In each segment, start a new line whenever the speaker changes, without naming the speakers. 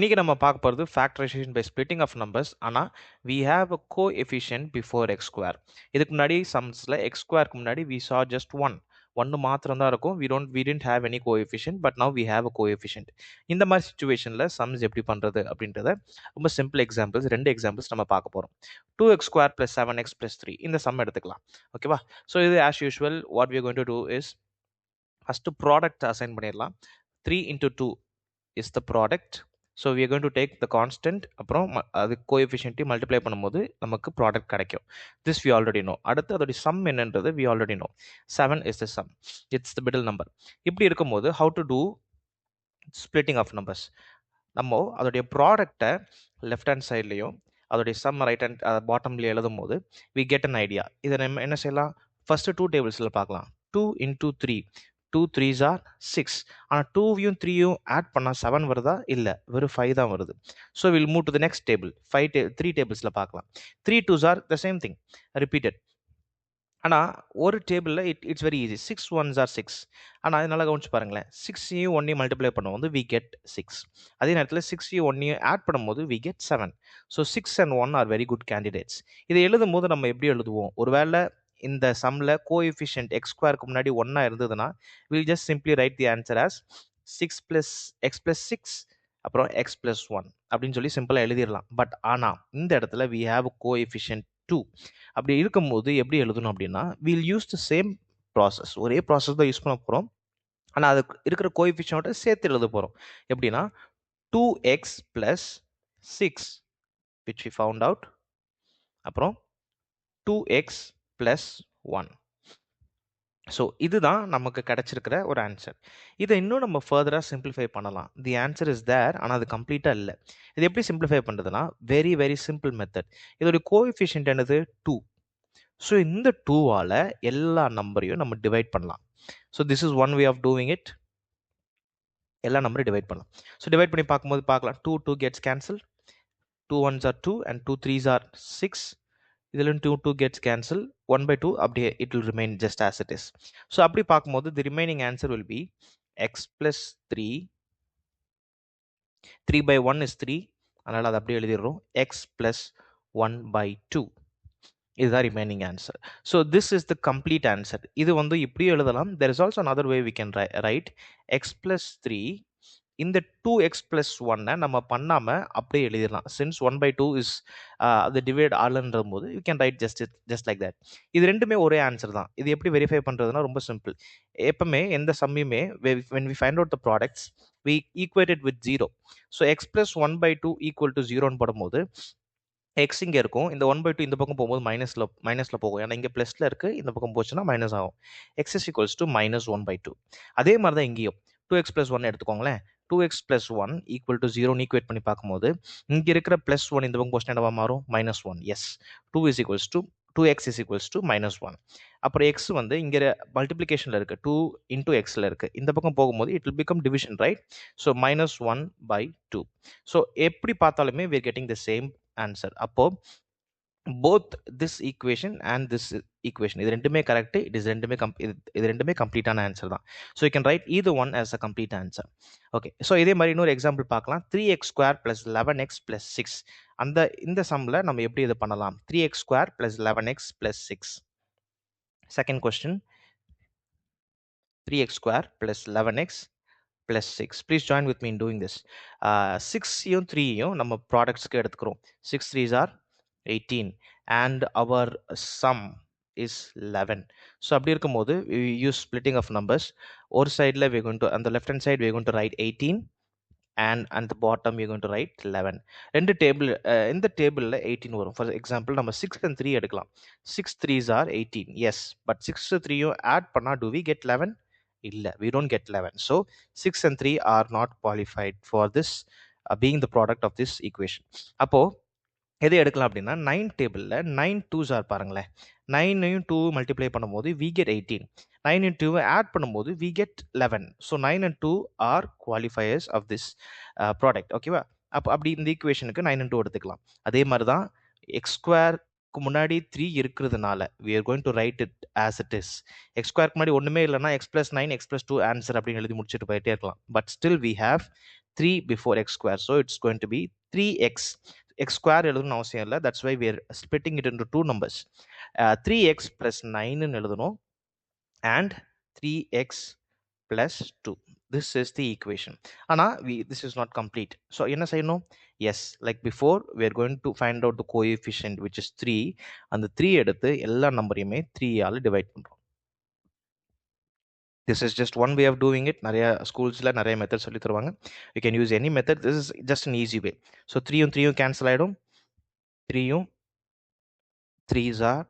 இன்னைக்கு நம்ம பார்க்க போகிறது factorisation by splitting of numbers. ஆனால் we have a coefficient before x square. இதுக்கு முன்னாடி சம்ஸில் எக்ஸ் ஸ்கொயருக்கு முன்னாடி we saw just ஒன்று மாத்திரம் தான் இருக்கும். we didn't have any coefficient, but now we have a coefficient. இந்த மாதிரி சுச்சுவேஷனில் சம்ஸ் எப்படி பண்ணுறது அப்படின்றத ரொம்ப சிம்பிள் எக்ஸாம்பிள்ஸ், 2 எக்ஸாம்பிள்ஸ் நம்ம பார்க்க போகிறோம். 2x square plus 7x plus 3 இந்த சம் எடுத்துக்கலாம். ஓகேவா? ஸோ இது as usual what we are going to do is first product assign பண்ணிடலாம். 3 into 2 is the product. So we are going to take the constant அப்புறம் அது கோஎஃபிஷியன்ட்டை multiply பண்ணும்போது நமக்கு product கிடைக்கும். This we already know. அடுத்து அதோடைய some என்னன்றது we already know. 7 is the sum. It's the middle number. இப்படி இருக்கும்போது how to do splitting of numbers. நம்ம அதோடைய ப்ராடக்டை லெஃப்ட் ஹேண்ட் சைட்லேயும் அதோடைய சம் ரைட் ஹேண்ட் பாட்டம்லேயே எழுதும் போது we get an idea. இதை நம்ம என்ன செய்யலாம், ஃபஸ்ட்டு 2 டேபிள்ஸில் பார்க்கலாம். 2 into 3, 2 3s are 6. ஆனால் 2யும் 3யும் ஆட் பண்ணால் 7 வருதா? இல்லை, வெறும் 5 தான் வருது. So will move to the next table. 3 டேபிள்ஸில் பார்க்கலாம். 3 2s are the same thing, repeated. ஆனால் ஒரு டேபிளில் it's very easy. 6 1s are 6. ஆனால் அதனால கவனிச்சு பாருங்களேன், 6யும் 1யும் மல்டிப்ளை பண்ணும்போது we get 6. அதே நேரத்தில் 6யும் 1யும் ஆட் பண்ணும்போது we get 7. So 6 and 1 are very good candidates. இதை எழுதும் போது நம்ம எப்படி எழுதுவோம்? ஒருவேளை இந்த சம்மில் கோஎஃபிஷியன்ட் எக்ஸ் ஸ்கொயருக்கு முன்னாடி 1 இருந்ததுன்னா will just simply right the answer as 6 + x + 6 அப்புறம் x + 1 அப்படின்னு சொல்லி சிம்பிளாக எழுதிடலாம். பட் ஆனால் இந்த இடத்துல we have கோஎஃபிஷியன்ட் 2. அப்படி இருக்கும்போது எப்படி எழுதணும் அப்படின்னா will use the same process. ஒரே ப்ராசஸ் தான் யூஸ் பண்ண போகிறோம். ஆனால் அதுக்கு இருக்கிற கோஎஃபிஷியன்ட்டை சேர்த்து எழுத போகிறோம். எப்படின்னா 2x + 6 which we found out, அப்புறம் 2x + 1. ஸோ இதுதான் நமக்கு கிடைச்சிருக்கிற ஒரு ஆன்சர். இதை இன்னும் நம்ம ஃபர்தராக சிம்பிளிஃபை பண்ணலாம். தி ஆன்சர் இஸ் தேர், ஆனால் அது கம்ப்ளீட்டாக இல்லை. இது எப்படி சிம்பிளிஃபை பண்ணுறதுன்னா வெரி வெரி சிம்பிள் மெத்தட். இதோடைய கோஎஃபிஷியன்ட் என்னது? 2. ஸோ இந்த 2வால் எல்லா நம்பரையும் நம்ம டிவைட் பண்ணலாம். So this is one way of doing it. எல்லா நம்பரையும் டிவைட் பண்ணலாம். ஸோ டிவைட் பண்ணி பார்க்கும்போது பார்க்கலாம், 2 2 gets cancelled, 2 1s are 2 and 2 3s are 6. இதில் 2 2 gets cancelled, 1/2 அப்படியே it will remain just as it is. So அப்படி பார்க்கும்போது the remaining answer will be x + 3. 3/1 is 3, அதனால் அது அப்படியே எழுதிடுறோம். x + 1/2. இதுதான் remaining answer. So this is the complete answer. இது வந்து இப்படி எழுதலாம். There is also another way we can write x + 3. இந்த 2x + 1 நம்ம பண்ணாமல் அப்படியே எழுதிடலாம். சின்ஸ் 1/2 இஸ் அது டிவைட் ஆல்ன்ற போது you can write just like that. இது ரெண்டுமே ஒரே ஆன்சர் தான். இது எப்படி வெரிஃபை பண்ணுறதுனா ரொம்ப சிம்பிள். எப்பவுமே எந்த சம்மையுமே when we find out the products we equate it with 0. So x + 1/2 = 0ன்னு போடும்போது எக்ஸ் இங்கே இருக்கும், இந்த 1/2 இந்த பக்கம் போகும்போது மைனஸில் போகும். ஏன்னா இங்கே ப்ளஸில் இருக்குது, இந்த பக்கம் போச்சுன்னா மைனஸ் ஆகும். x is equals to -1/2. அதே மாதிரி தான் இங்கேயும் 2x + 1 எடுத்துக்கோங்களேன். 2x + 1 = 0ன்னு ஈக்குவேட் பண்ணி பார்க்கும்போது இங்கே இருக்கிற +1 இந்த பக்கம் போச்சுன்னா என்னவா மாறும்? -1. Yes, 2x is equals to -1. அப்புறம் x வந்து இங்கே மல்டிப்ளிகேஷனில் இருக்குது, 2 into xல இருக்குது. இந்த பக்கம் போகும்போது it will become division, right? So -1/2. So எப்படி பார்த்தாலுமே we are getting the same answer. அப்போ both this equation and this equation இது ரெண்டுமே கரெக்ட். இது ரெண்டுமே கம்ப்ளீட்டான ஆன்சர் தான். So you can write either one as a complete answer. Okay, so இதே மாதிரி இன்னொரு எக்ஸாம்பிள் பார்க்கலாம். 3x² + 11x + 6. இந்த சம்மில் நம்ம எப்படி இது பண்ணலாம்? 3x² + 11x + 6. Second question, 3x² + 11x + 6. Please join with me in doing this. 6யும் 3யும் நம்ம ப்ராடக்ட்ஸ்க்கு எடுத்துக்கிறோம். 6 3s are 18 and our sum is 11. So அப்படி இருக்கும்போது we use splitting of numbers. ஒரு சைடில் we're going to, on the left hand side we're going to write 18 and at the bottom we're going to write 11. ரெண்டு table, இந்த டேபிளில் 18 வரும். For example நம்ம 6 and 3 எடுக்கலாம். 6 3s are 18. எஸ், பட் 6 3யும் add பண்ணால் do we get 11? இல்லை, we don't get 11. So 6 and 3 are not qualified for this being the product of this equation. அப்போ எதை எடுக்கலாம் அப்படின்னா 9 டேபிளில் 9 2s are பாருங்களேன். 9யும் 2 மல்டிப்ளை பண்ணும்போது we get 18. 9 2 ஆட் பண்ணும்போது we get 11. So 9 and 2 are qualifiers of this product. ஓகேவா? அப்படி இந்த ஈக்குவேஷனுக்கு 9 and 2 எடுத்துக்கலாம். அதே மாதிரி தான் x² முன்னாடி 3 இருக்கிறதுனால we are going to write it as it is. x² முன்னாடி ஒன்றுமே இல்லைன்னா x + 9 x + 2 ஆன்சர் அப்படின்னு எழுதி முடிச்சுட்டு போயிட்டே இருக்கலாம். But still we have 3 before x square, so it's going to be 3x. X square எழுதணும் அவசியம் இல்லை, that's why we are splitting it into two numbers. 3x plus 9 ன்னு எழுதணும் and 3x plus 2. This is the equation. Ana this is not complete, so என்ன செய்யணும்? Yes, like before we are going to find out the coefficient which is 3. அந்த 3 எடுத்து எல்லா நம்பரையுமே 3 ஆல divide பண்றோம். This is just one way of doing it. நிறைய ஸ்கூல்ஸ்ல நிறைய method சொல்லி தருவாங்க. You can use any method. This is just an easy way. So 3 யும் 3 யும் cancel ஆயிடும். 3 யும் 3s are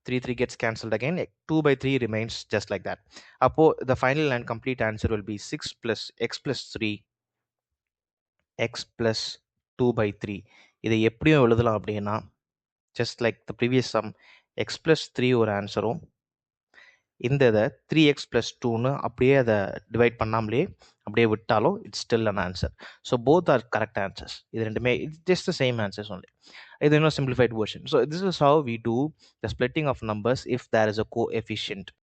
3 gets cancelled again. 2 by 3 remains just like that. Appo the final and complete answer will be 6 plus x plus 3 x plus 2 by 3. இதை எப்படியும் எழுதலாம் அப்படின்னா just like the previous sum, x plus 3 ஒரு ஆன்சரும், இந்த இதை 3x plus 2ன்னு அப்படியே அதை டிவைட் பண்ணாமலே அப்படியே விட்டாலும் it's still an answer. So both are correct answers. இது ரெண்டுமே it's just the same answers only. இது இன்னும் simplified version. So this is how we do the splitting of numbers if there is a coefficient.